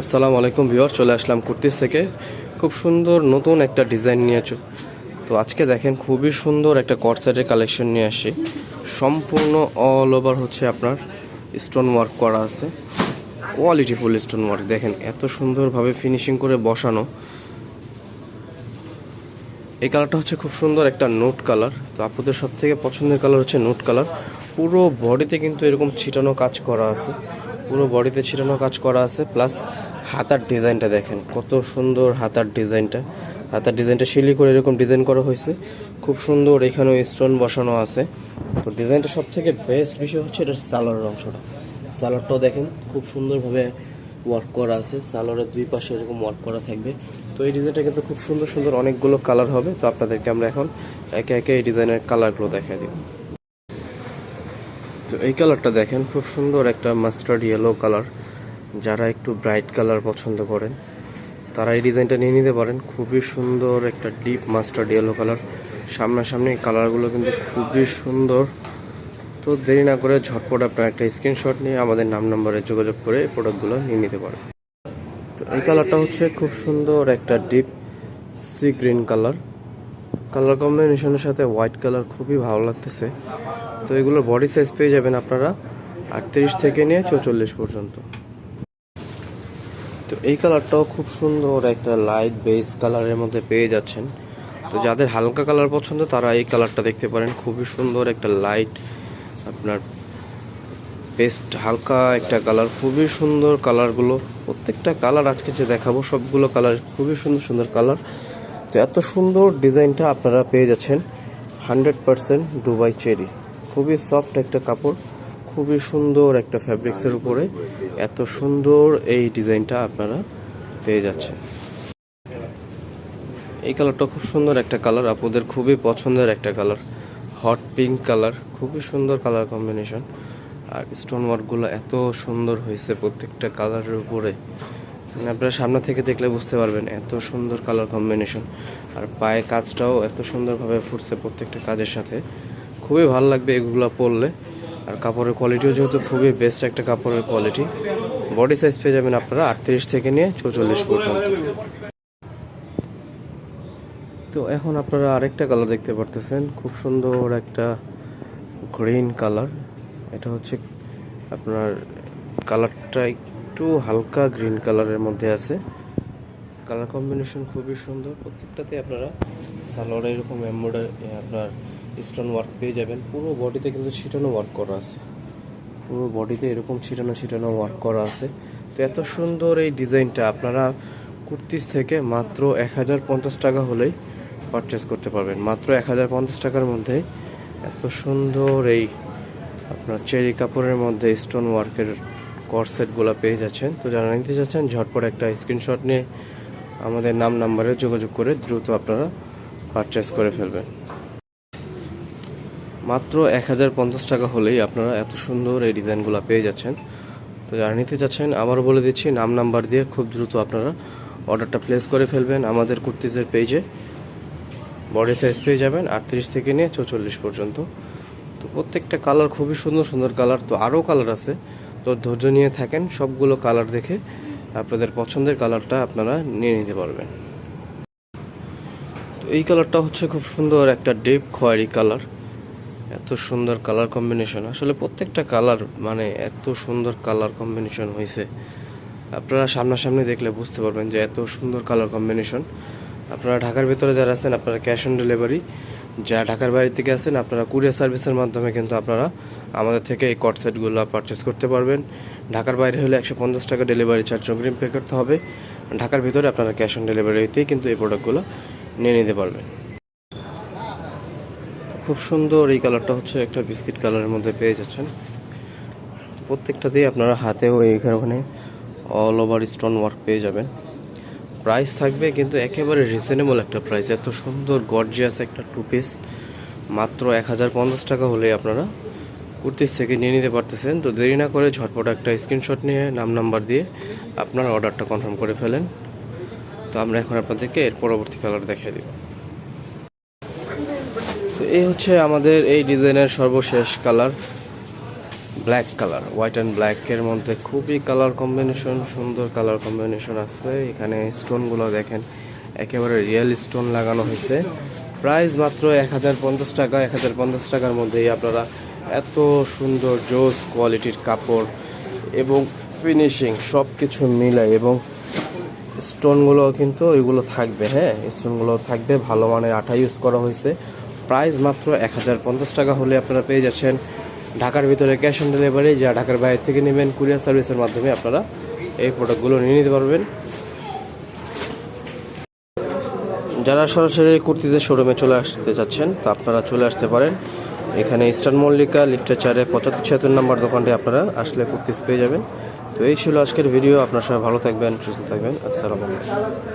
আসসালামু আলাইকুম ভিউয়ার, চলে আসলাম কুর্তিস থেকে। খুব সুন্দর নতুন একটা ডিজাইন নিয়ে তো আজকে দেখেন খুবই সুন্দর একটা কট সেটের কালেকশন নিয়ে আসি। সম্পূর্ণ অল ওভার হচ্ছে আপনার স্টোন ওয়ার্ক করা আছে, কোয়ালিটিফুল স্টোন ওয়ার্ক। দেখেন এত সুন্দরভাবে ফিনিশিং করে বসানো। এই কালারটা হচ্ছে খুব সুন্দর একটা নোট কালার। তো আপনাদের সব থেকে পছন্দের কালার হচ্ছে নোট কালার। পুরো বডিতে কিন্তু এরকম ছিটানো কাজ করা আছে, পুরো বডিতে ছিটানো কাজ করা আছে। প্লাস হাতার ডিজাইনটা দেখেন কত সুন্দর। হাতার ডিজাইনটা শিলি করে এরকম ডিজাইন করা হয়েছে, খুব সুন্দর। এখানেও স্টোন বসানো আছে। তো ডিজাইনটা সব থেকে বেস্ট বিষয় হচ্ছে এটার সালোয়ারের অংশটা। সালোয়ারটাও দেখেন খুব সুন্দরভাবে ওয়ার্ক করা আছে, সালোয়ারের দুই পাশে এরকম ওয়ার্ক করা থাকবে। তো এই ডিজাইনটা কিন্তু খুব সুন্দর সুন্দর অনেকগুলো কালার হবে। তো আপনাদেরকে আমরা এখন একে একে এই ডিজাইনের কালারগুলো দেখাই দিব। তো এই কালারটা দেখেন খুব সুন্দর একটা মাস্টার্ড ইয়েলো কালার। যারা একটু ব্রাইট কালার পছন্দ করেন তারা এই ডিজাইনটা নিয়ে নিতে পারেন। খুবই সুন্দর একটা ডিপ মাস্টার্ড ইয়েলো কালার। সামনাসামনি কালারগুলো কিন্তু খুবই সুন্দর। তো দেরি না করে ঝটপট আপনার একটা স্ক্রিনশট নিয়ে আমাদের নাম্বারে যোগাযোগ করে এই প্রোডাক্টগুলো নিয়ে নিতে পারেন। তো এই কালারটা হচ্ছে খুব সুন্দর একটা ডিপ সি গ্রিন কালার কম্বিনেশনের সাথে হোয়াইট কালার, খুবই ভালো লাগতেছে। তো এগুলোর বডি সাইজ পেয়ে যাবেন আপনারা 38 থেকে নিয়ে 44 পর্যন্ত। তো এই কালারটাও খুব সুন্দর একটা লাইট বেস কালারের মধ্যে পেয়ে যাচ্ছেন। তো যাদের হালকা কালার পছন্দ তারা এই কালারটা দেখতে পারেন। খুবই সুন্দর একটা লাইট আপনার বেস্ট হালকা একটা কালার, খুবই সুন্দর কালারগুলো। প্রত্যেকটা কালার আজকে যে দেখাবো সবগুলো কালার খুবই সুন্দর সুন্দর কালার। তো এত সুন্দর ডিজাইনটা আপনারা পেয়ে যাচ্ছেন 100% দুবাই চেরি। খুবই সফট একটা কাপড়, খুবই সুন্দর একটা ফ্যাব্রিক্সের উপরে এত সুন্দর এই ডিজাইনটা আপনারা পেয়ে যাচ্ছেন। এই কালারটা খুব সুন্দর একটা কালার, আপনাদের খুবই পছন্দের একটা কালার, হট পিঙ্ক কালার। খুবই সুন্দর কালার কম্বিনেশন। আর স্টোন ওয়ার্কগুলো এত সুন্দর হয়েছে প্রত্যেকটা কালারের উপরে, আপনারা সামনে থেকে দেখলে বুঝতে পারবেন এত সুন্দর কালার কম্বিনেশন। আর পায়ে কাজটাও এত সুন্দরভাবে ফুটছে প্রত্যেকটা কাজের সাথে, খুবই ভালো লাগবে এগুলো পরলে। আর কাপড়ের কোয়ালিটিও যেহেতু খুবই বেস্ট একটা কাপড়ের কোয়ালিটি। বডি সাইজ পেয়ে যাবেন আপনারা 38 থেকে নিয়ে 44 পর্যন্ত। তো এখন আপনারা আরেকটা কালার দেখতে পারতেছেন, খুব সুন্দর একটা গ্রিন কালার। এটা হচ্ছে আপনার কালারটা একটু হালকা গ্রিন কালারের মধ্যে আছে। কালার কম্বিনেশন খুবই সুন্দর। প্রত্যেকটাতে আপনারা সালোয়ারে এরকম এমব্রয়ডারি আপনার স্টোন ওয়ার্ক পেয়ে যাবেন। পুরো বডিতে কিন্তু ছিটানো ওয়ার্ক করা আছে, পুরো বডিতে এরকম ছিটানো ওয়ার্ক করা আছে। তো এত সুন্দর এই ডিজাইনটা আপনারা কুর্তিস থেকে মাত্র 1050 টাকা হলেই পারচেস করতে পারবেন। মাত্র 1050 টাকার মধ্যে এত সুন্দর এই আপনার চেরি কাপড়ের মধ্যে স্টোন ওয়ার্কের কর্সেটগুলো পেয়ে যাচ্ছেন। তো যারা নিতে চাচ্ছেন ঝটপট একটা স্ক্রিনশট নিয়ে আমাদের নাম্বারে যোগাযোগ করে দ্রুত আপনারা পারচেস করে ফেলবেন। মাত্র 1050 টাকা হলেই আপনারা এত সুন্দর এই ডিজাইনগুলো পেয়ে যাচ্ছেন। তো যারা নিতে চাচ্ছেন আবারও বলে দিচ্ছি, নাম্বার দিয়ে খুব দ্রুত আপনারা অর্ডারটা প্লেস করে ফেলবেন। আমাদের কুর্তিজের পেজে বডি সাইজ পেয়ে যাবেন 38 থেকে নিয়ে 44 পর্যন্ত। তো প্রত্যেকটা কালার খুবই সুন্দর সুন্দর কালার। তো আরও কালার আছে, তো ধৈর্য নিয়ে থাকেন, সবগুলো কালার দেখে আপনাদের পছন্দের কালারটা আপনারা নিয়ে নিতে পারবেন। তো এই কালারটা হচ্ছে খুব সুন্দর একটা ডিপ খয়েরি কালার। এত সুন্দর কালার কম্বিনেশন, আসলে প্রত্যেকটা কালার মানে এত সুন্দর কালার কম্বিনেশন হয়েছে। আপনারা সামনাসামনি দেখলে বুঝতে পারবেন যে এত সুন্দর কালার কম্বিনেশন। আপনারা ঢাকার ভিতরে যারা আছেন আপনারা ক্যাশ অন ডেলিভারি, যারা ঢাকার বাইরে থেকে আছেন আপনারা কুরিয়ার সার্ভিসের মাধ্যমে কিন্তু আপনারা আমাদের থেকে এই কট সেটগুলো পারচেস করতে পারবেন। ঢাকার বাইরে হলে 150 টাকা ডেলিভারি চার্জ অগ্রিম পে করতে হবে। ঢাকার ভিতরে আপনারা ক্যাশ অন ডেলিভারিতেই কিন্তু এই প্রোডাক্টগুলো নিয়ে নিতে পারবেন। খুব সুন্দর এই কালারটা হচ্ছে একটা বিস্কিট কালারের মধ্যে পেয়ে যাচ্ছেন। প্রত্যেকটাতেই আপনারা হাতেও এইখানে অল ওভার স্টোন ওয়ার্ক পেয়ে যাবেন। প্রাইস থাকবে কিন্তু একেবারে রিজনেবল একটা প্রাইস। এত সুন্দর গর্জিয়াস একটা টু পিস মাত্র 1050 টাকা হলে আপনারা কুর্তিস থেকে নিয়ে নিতে পারতেছেন। তো দেরি না করে ঝটপট একটা স্ক্রিনশট নিয়ে নাম্বার দিয়ে আপনারা অর্ডারটা কনফার্ম করে ফেলেন। তো আমরা এখন আপনাদেরকে এর পরবর্তী কালার দেখিয়ে দিব। তো এই হচ্ছে আমাদের এই ডিজাইনের সর্বশেষ colour. Black colour, white and ব্ল্যাকের মধ্যে খুবই কালার কম্বিনেশন, সুন্দর কালার কম্বিনেশন আছে। এখানে স্টোনগুলো দেখেন একেবারে রিয়েল স্টোন লাগানো হয়েছে। প্রাইস মাত্র 1050 টাকা। 1050 টাকার মধ্যেই আপনারা এত সুন্দর জোস কোয়ালিটির কাপড় এবং ফিনিশিং সব কিছু মিলায়, এবং স্টোনগুলো কিন্তু ওইগুলো থাকবে, হ্যাঁ স্টোনগুলো থাকবে, ভালো মানের আঠা ইউজ করা হয়েছে। প্রাইস মাত্র 1050 টাকা হলে আপনারা পেয়ে যাচ্ছেন ঢাকার ভিতরে ক্যাশ অন ডেলিভারি। যা ঢাকার বাইরে থেকে নেবেন কুরিয়ার সার্ভিসের মাধ্যমে আপনারা এই প্রোডাক্টগুলো নিয়ে নিতে পারবেন। যারা সরাসরি কুর্তিদের শোরুমে চলে আসতে চাচ্ছেন তা আপনারা চলে আসতে পারেন। এখানে ইস্টার্ন মল্লিকা লিফটের 4-এ 75-76 নম্বর দোকানটি আপনারা আসলে কুর্তিজ পেয়ে যাবেন। তো এই ছিল আজকের ভিডিও। আপনার সবাই ভালো থাকবেন, সুস্থ থাকবেন। আসসালামু আলাইকুম।